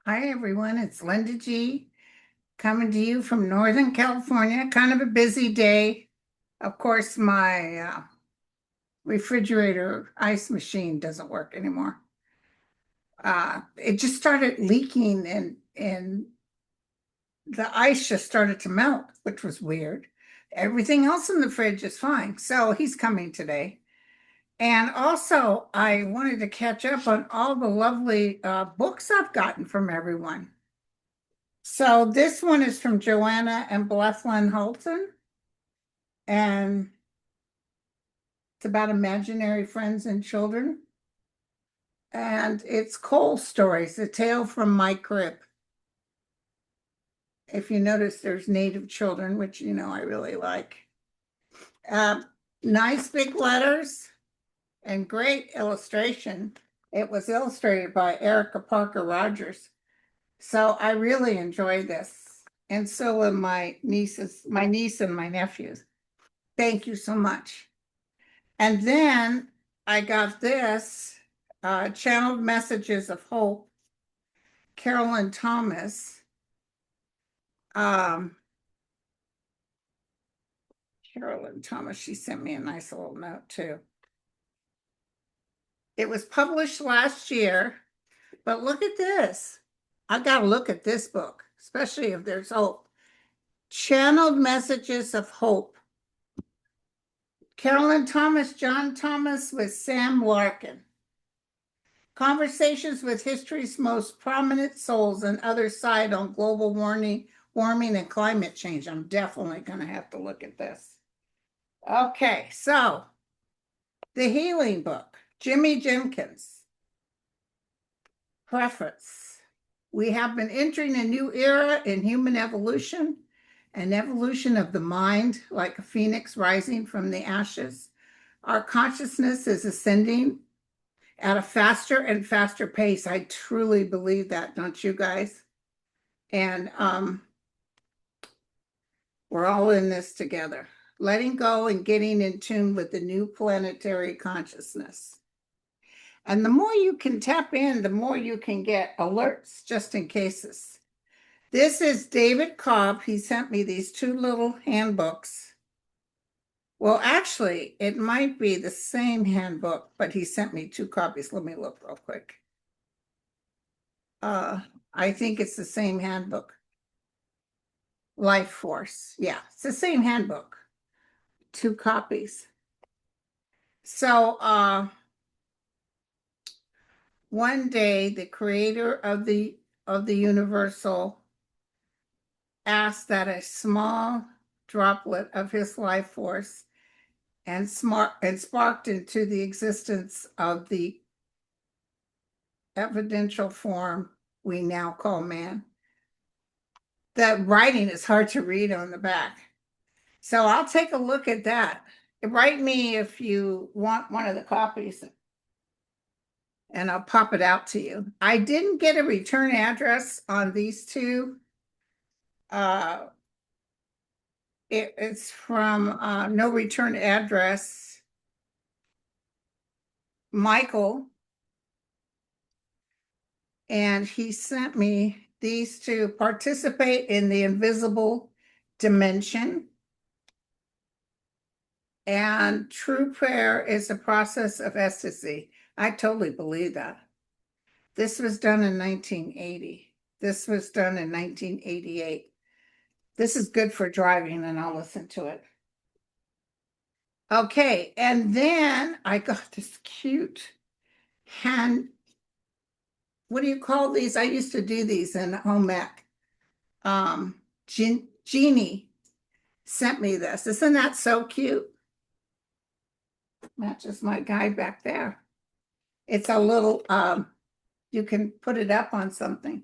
Hi, everyone. It's Linda G. coming to you from Northern California. Kind of a busy day. Of course, my refrigerator ice machine doesn't work anymore. It just started leaking and the ice just started to melt, which was weird. Everything else in the fridge is fine. So he's coming today. And also, I wanted to catch up on all the lovely books I've gotten from everyone. So this one is from Joanna and Blethlyn Holton, and it's about imaginary friends and children. And it's Coal Stories, a tale from my crib. If you notice, there's native children, which I really like. Uh, nice big letters and great illustration. It was illustrated by Erica Parker Rogers. So I really enjoyed this. And so will my niece and my nephews. Thank you so much. And then I got this Channeled Messages of Hope, Carolyn Thomas. Um, Carolyn Thomas, she sent me a nice little note too. It was published last year, but look at this. I got to look at this book, especially if there's hope. Channeled Messages of Hope. Carolyn Thomas, John Thomas with Sam Larkin. Conversations with history's most prominent souls and other side on global warming and climate change. I'm definitely going to have to look at this. Okay, so the healing book, Jimmy Jenkins. Preface. We have been entering a new era in human evolution, an evolution of the mind, like a phoenix rising from the ashes. Our consciousness is ascending at a faster and faster pace. I truly believe that, don't you guys? And we're all in this together, letting go and getting in tune with the new planetary consciousness. And the more you can tap in, the more you can get alerts just in cases. This is David Cobb. He sent me these two little handbooks. Well, actually, it might be the same handbook, but he sent me two copies. Let me look real quick. I think it's the same handbook. Life Force. Yeah, it's the same handbook. Two copies. So one day the creator of the universal asked that a small droplet of his life force and sparked into the existence of the evidential form we now call man. The writing is hard to read on the back. So I'll take a look at that. Write me if you want one of the copies and I'll pop it out to you. I didn't get a return address on these two. It's from no return address, Michael, and he sent me these to participate in the invisible dimension. And true prayer is a process of ecstasy. I totally believe that. This was done in 1980. This was done in 1988. This is good for driving, and I'll listen to it. Okay, and then I got this cute hand. What do you call these? I used to do these in home ec. Jeannie sent me this. Isn't that so cute? Matches my guy back there. It's a little, you can put it up on something.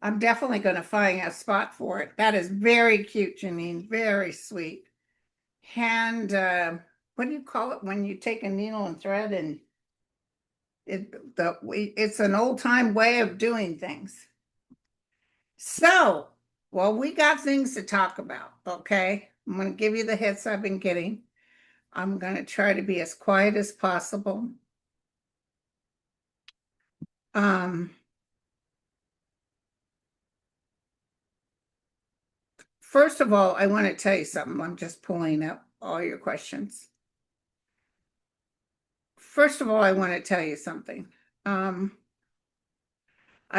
I'm definitely going to find a spot for it. That is very cute, Janine. Very sweet. Hand, what do you call it when you take a needle and thread and it's an old time way of doing things. So, well, we got things to talk about, okay? I'm going to give you the hits I've been getting. I'm going to try to be as quiet as possible. Um, First of all, I want to tell you something. I'm just pulling up all your questions. First of all, I want to tell you something. I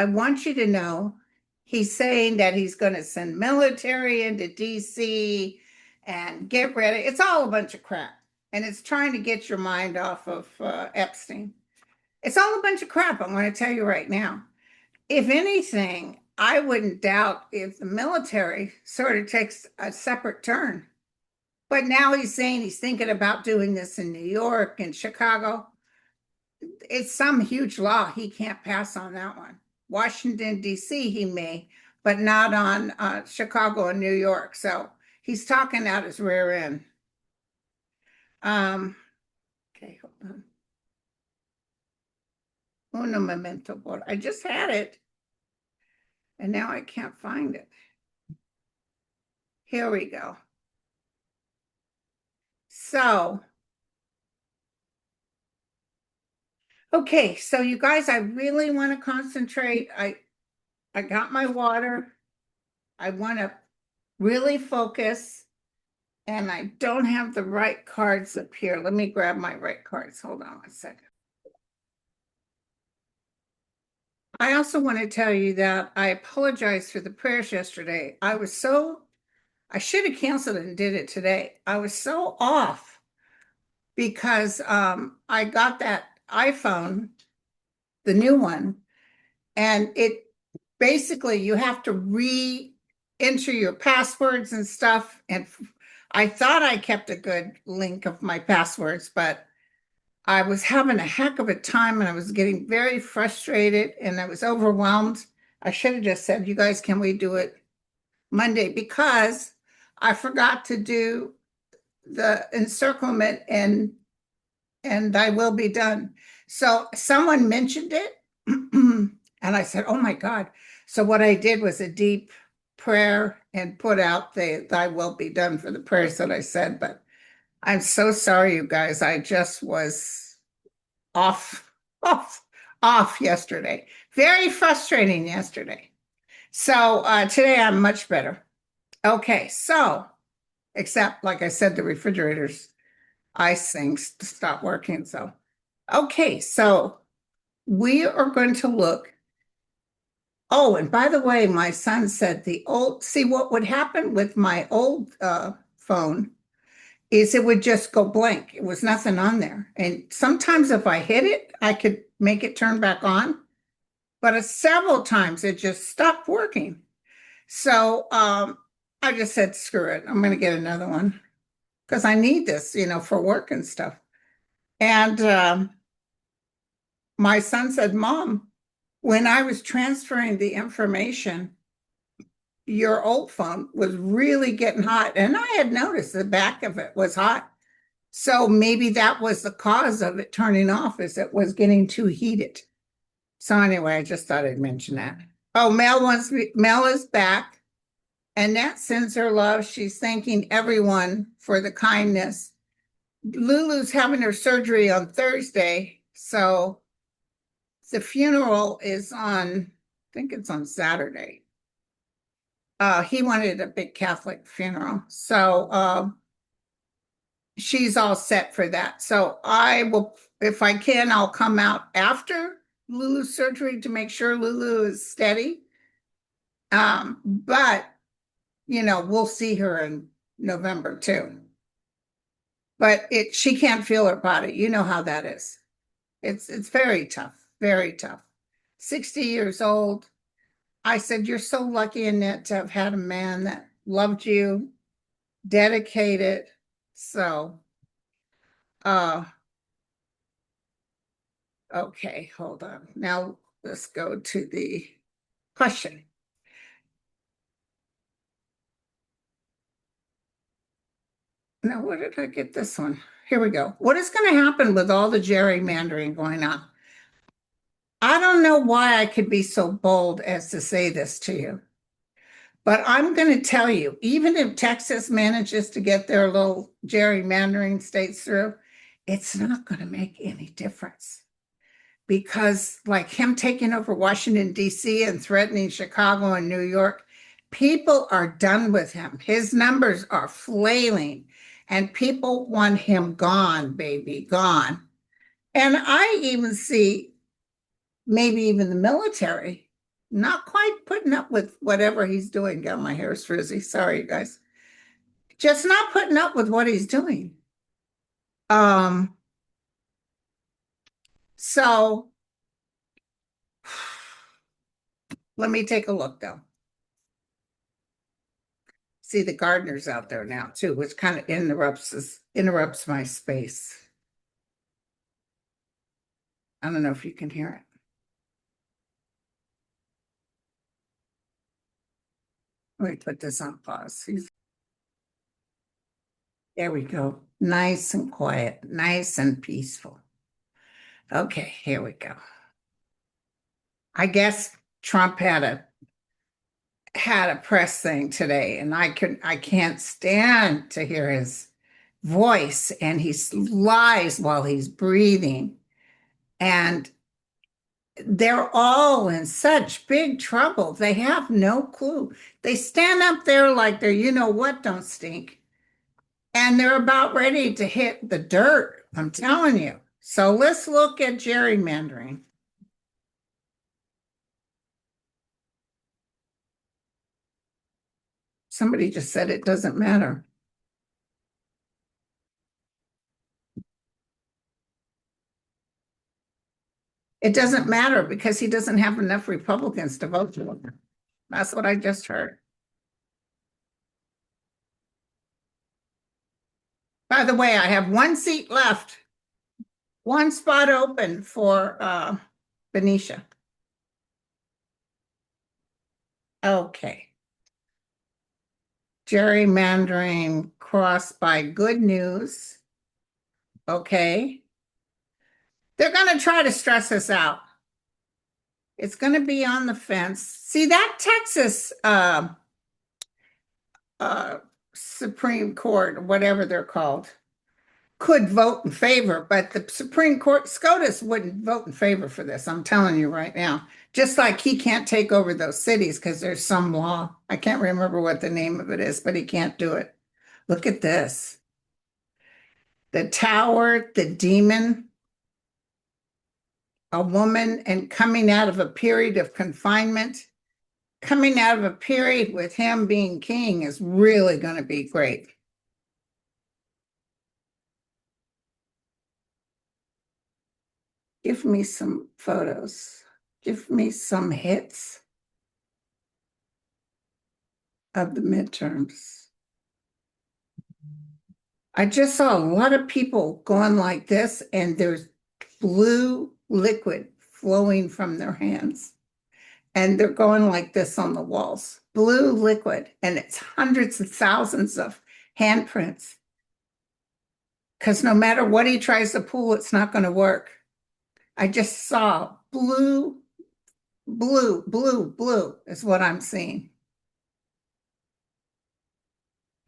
want you to know he's saying that he's going to send military into DC and get ready. It's all a bunch of crap. And it's trying to get your mind off of Epstein. It's all a bunch of crap. I'm going to tell you right now. If anything, I wouldn't doubt if the military sort of takes a separate turn. But now he's saying he's thinking about doing this in New York and Chicago. It's some huge law. He can't pass on that one. Washington, D.C., he may, but not on Chicago and New York. So he's talking out his rear end. Okay, hold on. Uno memento mori. I just had it, and now I can't find it. Here we go. So, okay, so you guys, I really want to concentrate. I got my water. I want to really focus, and I don't have the right cards up here. Let me grab my right cards. Hold on one second. I also want to tell you that I apologize for the prayers yesterday. I should have canceled it and did it today. I was so off because I got that iPhone, the new one, and it basically you have to re-enter your passwords and stuff. And I thought I kept a good link of my passwords, but I was having a heck of a time and I was getting very frustrated and I was overwhelmed. I should have just said, you guys, can we do it Monday? Because I forgot to do the encirclement and thy will be done. So someone mentioned it and I said, oh my God. So what I did was a deep prayer and put out the thy will be done for the prayers that I said. But I'm so sorry, you guys. I just was off, off, off yesterday. Very frustrating yesterday. So today I'm much better. Okay, so except like I said, the refrigerator's ice things stopped working. So okay, so we are going to look. Oh, and by the way, my son said see what would happen with my old phone is it would just go blank. It was nothing on there. And sometimes if I hit it, I could make it turn back on. But several times it just stopped working. So I just said, screw it. I'm going to get another one because I need this, for work and stuff. And my son said, Mom, when I was transferring the information, your old phone was really getting hot. And I had noticed the back of it was hot. So maybe that was the cause of it turning off, is it was getting too heated. So anyway, I just thought I'd mention that. Oh, Mel is back. Annette sends her love. She's thanking everyone for the kindness. Lulu's having her surgery on Thursday. So the funeral is I think it's on Saturday. He wanted a big Catholic funeral. So she's all set for that. So I will, if I can, I'll come out after Lulu's surgery to make sure Lulu is steady. But we'll see her in November too. But she can't feel her body. You know how that is. It's very tough, very tough. 60 years old. I said, you're so lucky, Annette, to have had a man that loved you, dedicated. So, okay, hold on. Now let's go to the question. Now, where did I get this one? Here we go. What is going to happen with all the gerrymandering going on? I don't know why I could be so bold as to say this to you, but I'm going to tell you, even if Texas manages to get their little gerrymandering states through, it's not going to make any difference. Because like him taking over Washington, D.C. and threatening Chicago and New York, People are done with him. His numbers are flailing, and people want him gone, baby, gone. And I even see maybe even the military not quite putting up with whatever he's doing. God, my hair is frizzy. Sorry, you guys. Just not putting up with what he's doing. Um, so let me take a look though. See the gardeners out there now too, which kind of interrupts my space. I don't know if you can hear it. Let me put this on pause. There we go. Nice and quiet, nice and peaceful. Okay, here we go. I guess Trump had a press thing today, and I can't stand to hear his voice, and he lies while he's breathing. And they're all in such big trouble. They have no clue. They stand up there like they're, you know what, don't stink. And they're about ready to hit the dirt. I'm telling you. So let's look at gerrymandering. Somebody just said it doesn't matter. It doesn't matter because he doesn't have enough Republicans to vote for him. That's what I just heard. By the way, I have one seat left, one spot open for Benicia. Okay. Gerrymandering crossed by good news. Okay. They're going to try to stress us out. It's going to be on the fence. See, that Texas uh, Supreme Court, whatever they're called, could vote in favor, but the Supreme Court, SCOTUS wouldn't vote in favor for this. I'm telling you right now. Just like he can't take over those cities because there's some law. I can't remember what the name of it is, but he can't do it. Look at this. The tower, the demon, a woman, and coming out of a period of confinement, coming out of a period with him being king is really going to be great. Give me some photos. Give me some hits of the midterms. I just saw a lot of people going like this, and there's blue liquid flowing from their hands. And they're going like this on the walls. Blue liquid, and it's hundreds of thousands of handprints. Because no matter what he tries to pull, it's not going to work. I just saw blue, blue, blue, blue is what I'm seeing.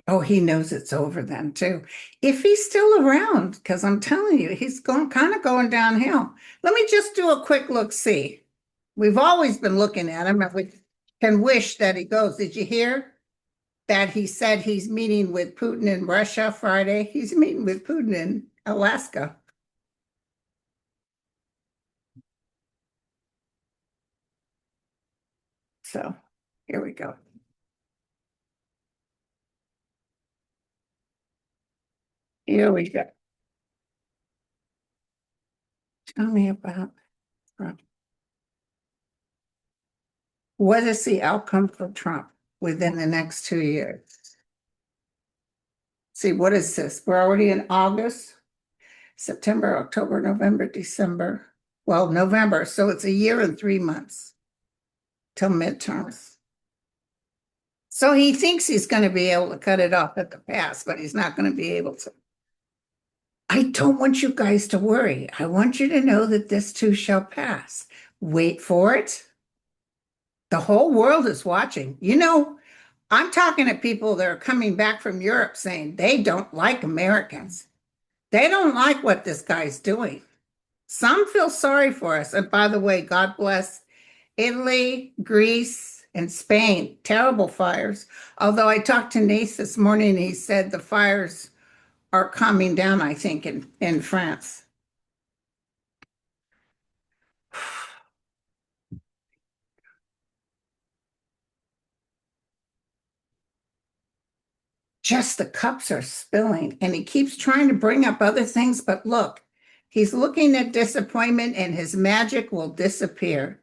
Oh, he knows it's over then too. If he's still around, because I'm telling you, he's going kind of going downhill. Let me just do a quick look see. We've always been looking at him, and we can wish that he goes. Did you hear that he said he's meeting with Putin in Russia Friday? He's meeting with Putin in Alaska. So here we go. Here we go. Tell me about Trump. What is the outcome for Trump within the next 2 years? See, what is this? We're already in August, September, October, November, December. Well, November. So it's a year and 3 months till midterms. So he thinks he's going to be able to cut it off at the pass, but he's not going to be able to. I don't want you guys to worry. I want you to know that this too shall pass. Wait for it. The whole world is watching. You know, I'm talking to people that are coming back from Europe saying they don't like Americans. They don't like what this guy's doing. Some feel sorry for us. And by the way, God bless Italy, Greece, in Spain, terrible fires. Although I talked to Nath this morning, and he said the fires are calming down, I think, in France. Just the cups are spilling, and he keeps trying to bring up other things, but look, he's looking at disappointment and his magic will disappear.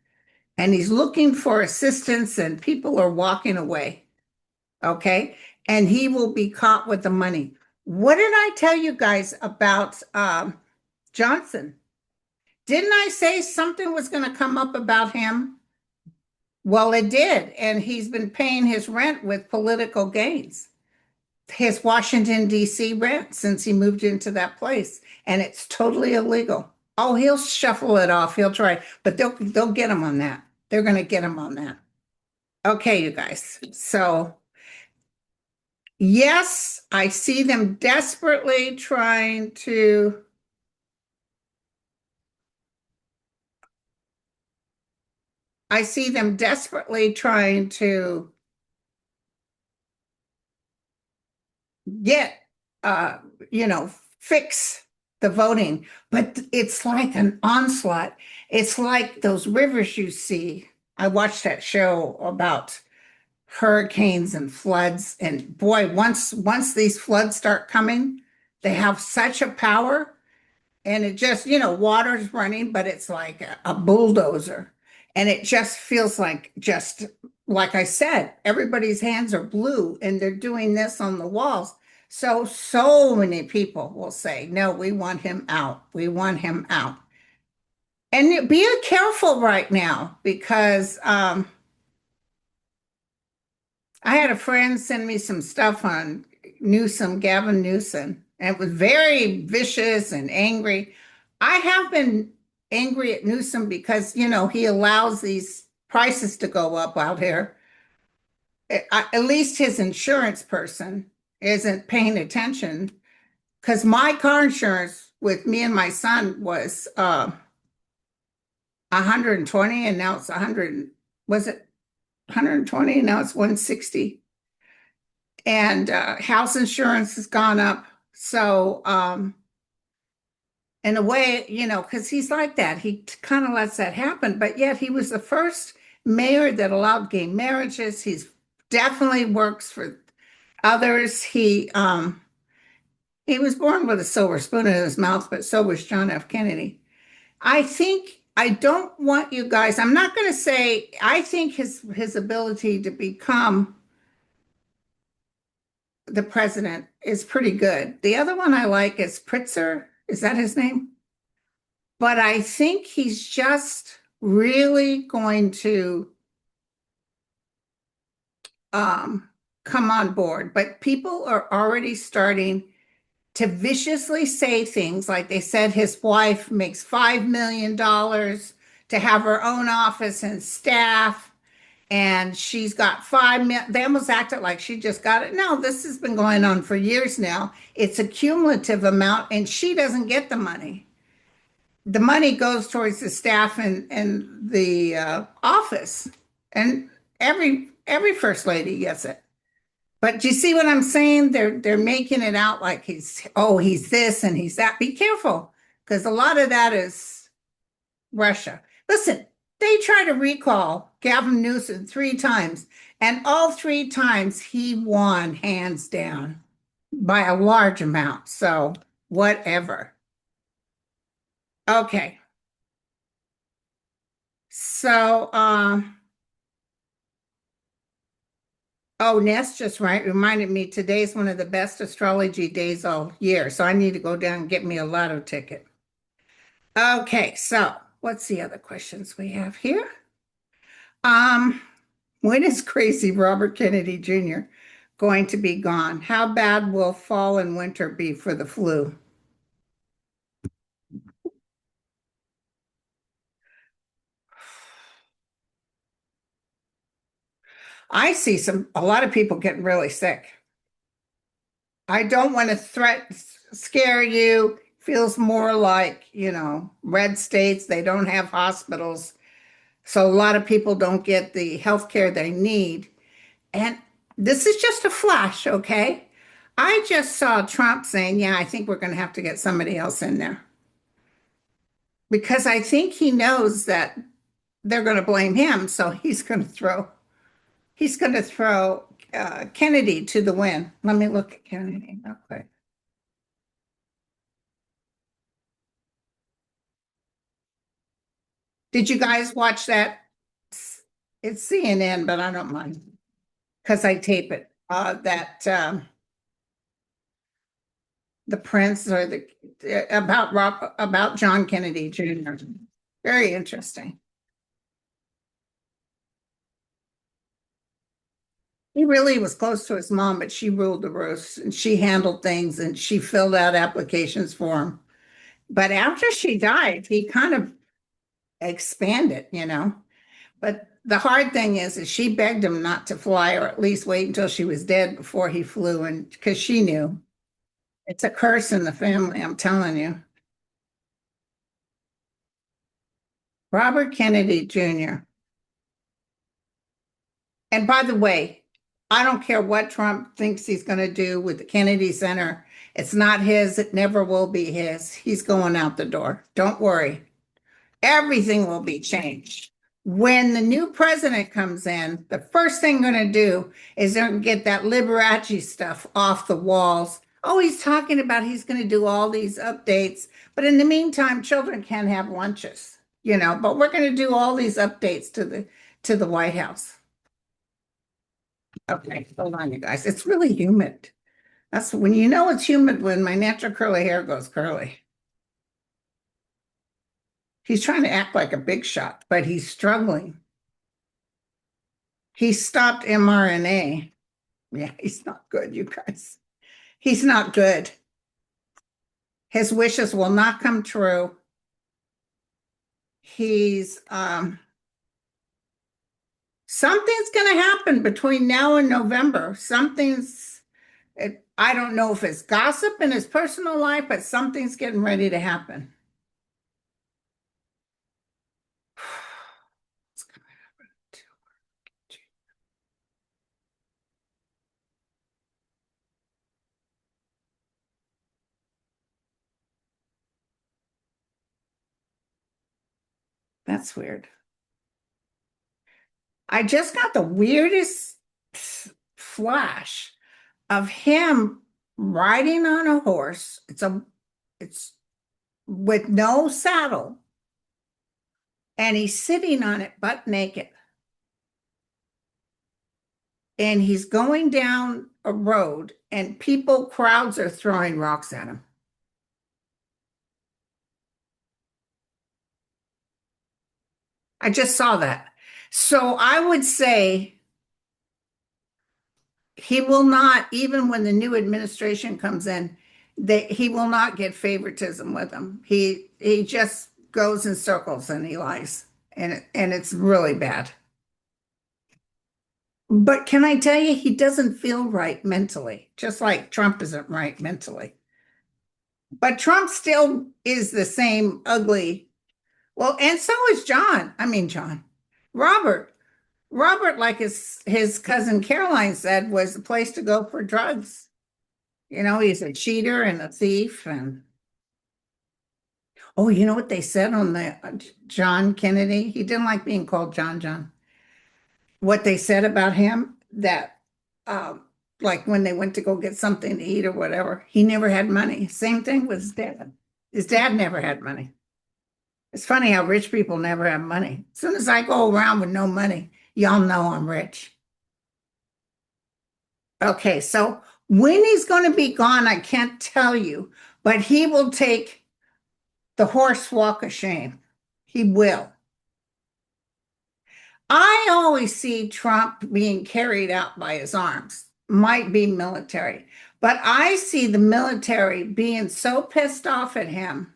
And he's looking for assistance, and people are walking away. Okay. And he will be caught with the money. What did I tell you guys about Johnson? Didn't I say something was going to come up about him? Well, it did. And he's been paying his rent with political gains, his Washington, D.C. rent since he moved into that place. And it's totally illegal. Oh, he'll shuffle it off. He'll try, but they'll get him on that. They're going to get him on that. Okay, you guys. So, yes, I see them desperately trying to. I see them desperately trying to get, uh, you know, fix the voting, but it's like an onslaught. It's like those rivers you see. I watched that show about hurricanes and floods, and boy, once these floods start coming, they have such a power, and it just, water's running, but it's like a bulldozer. And it just feels like, just like I said, everybody's hands are blue and they're doing this on the walls. So many people will say, no, we want him out. We want him out. And be careful right now because I had a friend send me some stuff on Newsom, Gavin Newsom, and it was very vicious and angry. I have been angry at Newsom because, he allows these prices to go up out here. At least his insurance person isn't paying attention because my car insurance with me and my son was 120 and now it's 100. Was it 120 and now it's 160? And house insurance has gone up. So, in a way, because he's like that, he kind of lets that happen. But yet, he was the first mayor that allowed gay marriages. He's definitely works for others. He was born with a silver spoon in his mouth, but so was John F. Kennedy. I don't want you guys. I'm not going to say. I think his ability to become the president is pretty good. The other one I like is Pritzker. Is that his name? But I think he's just really going to come on board. But people are already starting to viciously say things like they said his wife makes $5 million to have her own office and staff and she's got 5 million. They almost acted like she just got it. No, this has been going on for years now. It's a cumulative amount, and she doesn't get the money. The money goes towards the staff and the office, and every first lady gets it. But do you see what I'm saying? They're making it out like he's this and he's that. Be careful, because a lot of that is Russia. Listen, they tried to recall Gavin Newsom 3 times, and all 3 times he won hands down by a large amount. So, whatever. Okay. So, oh, Ness just reminded me today's one of the best astrology days all year. So I need to go down and get me a lotto ticket. Okay, so what's the other questions we have here? Um, when is crazy Robert Kennedy Jr. going to be gone? How bad will fall and winter be for the flu? I see a lot of people getting really sick. I don't want to scare you. Feels more like, red states, they don't have hospitals. So a lot of people don't get the health care they need. And this is just a flash, okay? I just saw Trump saying, yeah, I think we're going to have to get somebody else in there because I think he knows that they're going to blame him. So he's going to throw Kennedy to the wind. Let me look at Kennedy real quick. Did you guys watch that? It's CNN, but I don't mind because I tape it. That the Prince or the about John Kennedy Jr. Very interesting. He really was close to his mom, but she ruled the roost and she handled things and she filled out applications for him. But after she died, he kind of expanded, you know. But the hard thing is she begged him not to fly or at least wait until she was dead before he flew, and because she knew it's a curse in the family, I'm telling you. Robert Kennedy Jr. And by the way, I don't care what Trump thinks he's going to do with the Kennedy Center. It's not his. It never will be his. He's going out the door. Don't worry. Everything will be changed. When the new president comes in, the first thing going to do is they're going to get that Liberace stuff off the walls. Oh, he's talking about he's going to do all these updates, but in the meantime, children can't have lunches, you know. But we're going to do all these updates to the White House. Okay, hold on, you guys. It's really humid. That's when you know it's humid when my natural curly hair goes curly. He's trying to act like a big shot, but he's struggling. He stopped mRNA. Yeah, he's not good, you guys. He's not good. His wishes will not come true. He's something's going to happen between now and November. I don't know if it's gossip in his personal life, but something's getting ready to happen. What's going to happen? That's weird. I just got the weirdest flash of him riding on a horse. It's with no saddle, and he's sitting on it butt naked. And he's going down a road, and crowds are throwing rocks at him. I just saw that. So I would say he will not, even when the new administration comes in, that he will not get favoritism with him. He just goes in circles and he lies, and it's really bad. But can I tell you, he doesn't feel right mentally, just like Trump isn't right mentally. But Trump still is the same ugly. Well, and so is John. I mean, John. Robert. Robert, like his cousin Caroline said, was the place to go for drugs. You know, he's a cheater and a thief. And oh, you know what they said on the John Kennedy? He didn't like being called John John. What they said about him that, like when they went to go get something to eat or whatever, he never had money. Same thing with his dad. His dad never had money. It's funny how rich people never have money. As soon as I go around with no money, y'all know I'm rich. Okay, so when he's going to be gone, I can't tell you, but he will take the horse walk of shame. He will. I always see Trump being carried out by his arms, might be military, but I see the military being so pissed off at him.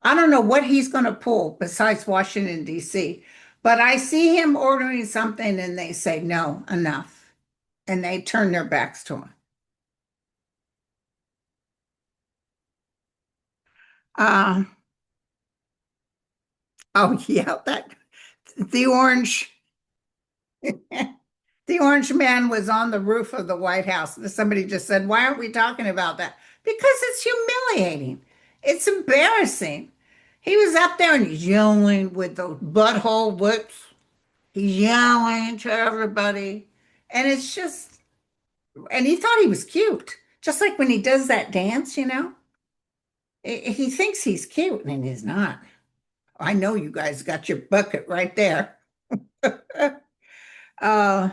I don't know what he's going to pull besides Washington, D.C., but I see him ordering something and they say, no, enough. And they turn their backs to him. Uh, oh, yeah, that. The orange, the orange man was on the roof of the White House. Somebody just said, "Why aren't we talking about that?" Because it's humiliating. It's embarrassing. He was up there and he's yelling with those butthole whips. He's yelling to everybody. And it's just, and he thought he was cute. Just like when he does that dance, he thinks he's cute and he's not. I know you guys got your bucket right there. Uh,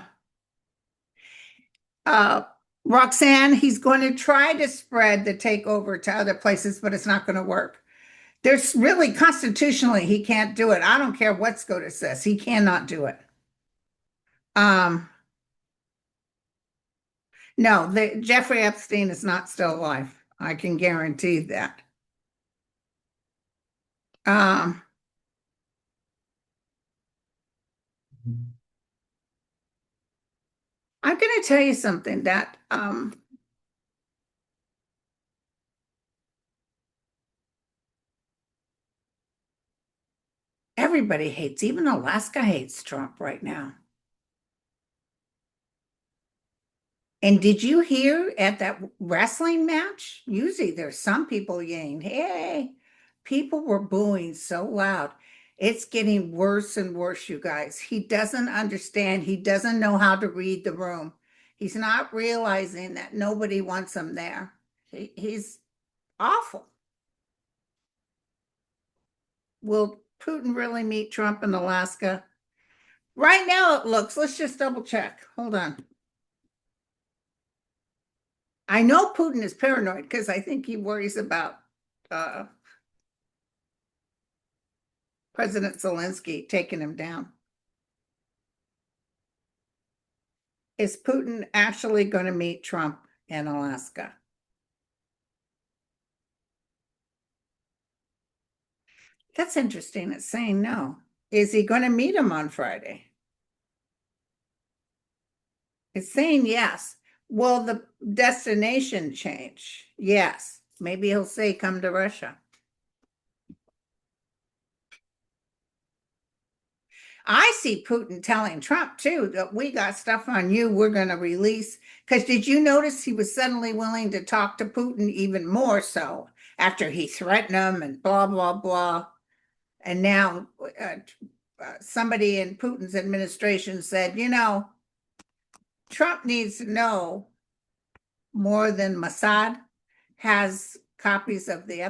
uh, Roxanne, he's going to try to spread the takeover to other places, but it's not going to work. There's really constitutionally, he can't do it. I don't care what SCOTUS says. He cannot do it. Um, no, Jeffrey Epstein is not still alive. I can guarantee that. Um, I'm going to tell you something that everybody hates, even Alaska hates Trump right now. And did you hear at that wrestling match? Usually there's some people yelling, hey, people were booing so loud. It's getting worse and worse, you guys. He doesn't understand. He doesn't know how to read the room. He's not realizing that nobody wants him there. He's awful. Will Putin really meet Trump in Alaska? Right now it looks, let's just double check. Hold on. I know Putin is paranoid because I think he worries about uh, President Zelensky taking him down. Is Putin actually going to meet Trump in Alaska? That's interesting. It's saying no. Is he going to meet him on Friday? It's saying yes. Will the destination change? Yes. Maybe he'll say, come to Russia. I see Putin telling Trump too that we got stuff on you we're going to release. Because did you notice he was suddenly willing to talk to Putin even more so after he threatened him and blah, blah, blah. And now somebody in Putin's administration said, Trump needs to know more than Mossad has copies of the